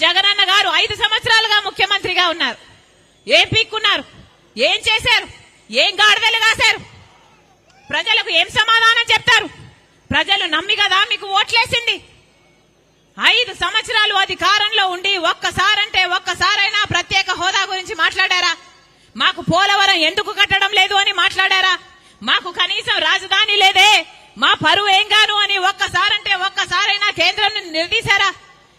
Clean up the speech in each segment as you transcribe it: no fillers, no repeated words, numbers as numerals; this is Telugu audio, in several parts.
జగనన్న గారు 5 సంవత్సరాలుగా ముఖ్యమంత్రిగా ఉన్నారు. ఏం పీక్కున్నారు, ఏం చేశారు, ఏం గాడిదలు కాశారు, ప్రజలకు ఏం సమాధానం చెప్తారు? ప్రజలు నమ్మి కదా మీకు ఓట్లేసింది. 5 సంవత్సరాలు అధికారంలో ఉండి ఒక్కసారైనా ప్రత్యేక హోదా గురించి మాట్లాడారా? మాకు పోలవరం ఎందుకు కట్టడం లేదు అని మాట్లాడారా? మాకు కనీసం రాజధాని లేదే, మా పరువు ఏం గాను అని ఒక్కసారైనా కేంద్రం నిలదీశారా?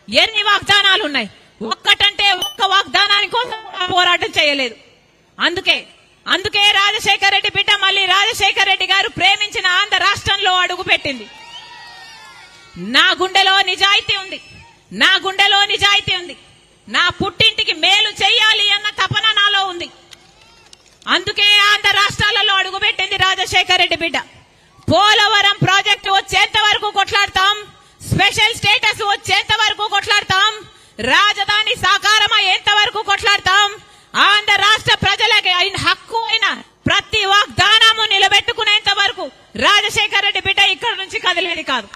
ఎన్ని వాగ్దానాలు ఉన్నాయి, ఒక్క వాగ్దానాని కోసం పోరాటం చేయలేదు. అందుకే రాజశేఖర రెడ్డి బిడ్డ మళ్ళీ రాజశేఖర రెడ్డి గారు ప్రేమించిన ఆంధ్ర రాష్ట్రంలో అడుగు పెట్టింది. నా గుండెలో నిజాయితీ ఉంది, నా పుట్టింటికి మేలు చెయ్యాలి అన్న తపన నాలో ఉంది. అందుకే ఆంధ్ర రాష్ట్రాలలో అడుగుపెట్టింది రాజశేఖర రెడ్డి బిడ్డ. పోలవరం ప్రాజెక్టు వచ్చేంత వరకు కొట్లాడతాం, స్పెషల్ స్టేటస్ వచ్చేంత వరకు కొట్లాడతాం, రాజధాని సాకారం అయ్యేంత వరకు కొట్లాడతాం, ఆంధ్ర రాష్ట్ర ప్రజలకి హక్కు అయిన ప్రతి వాగ్దానము నిలబెట్టుకునేంత వరకు రాజశేఖర రెడ్డి బిడ్డ ఇక్కడ నుంచి కదిలేది కాదు.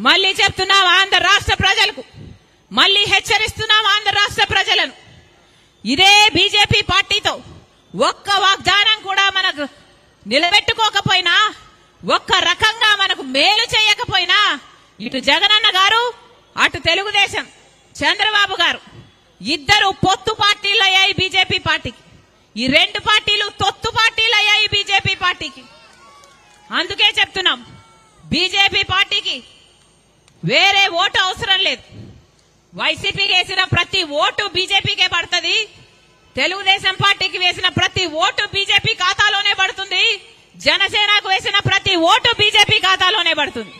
మళ్ళీ చెప్తున్నాం ఆంధ్ర రాష్ట్ర ప్రజలకు, మళ్ళీ హెచ్చరిస్తున్నాం ఆంధ్ర రాష్ట్ర ప్రజలను. ఇదే బీజేపీ పార్టీతో ఒక్క వాగ్దానం కూడా మనకు నిలబెట్టుకోకపోయినా, ఒక్క రకంగా మనకు మేలు చేయకపోయినా, ఇటు జగనన్న గారు అటు తెలుగుదేశం చంద్రబాబు గారు ఇద్దరు పొత్తు పార్టీలు అయ్యాయి బీజేపీ పార్టీకి. ఈ 2 పార్టీలు తొత్తు పార్టీలు అయ్యాయి బీజేపీ పార్టీకి. అందుకే చెప్తున్నాం బీజేపీ పార్టీకి వేరే ఓటు అవసరం లేదు. వైసీపీకి వేసిన ప్రతి ఓటు బీజేపీకే పడుతుంది, తెలుగుదేశం పార్టీకి వేసిన ప్రతి ఓటు బీజేపీ ఖాతాలోనే పడుతుంది, జనసేనకు వేసిన ప్రతి ఓటు బీజేపీ ఖాతాలోనే పడుతుంది.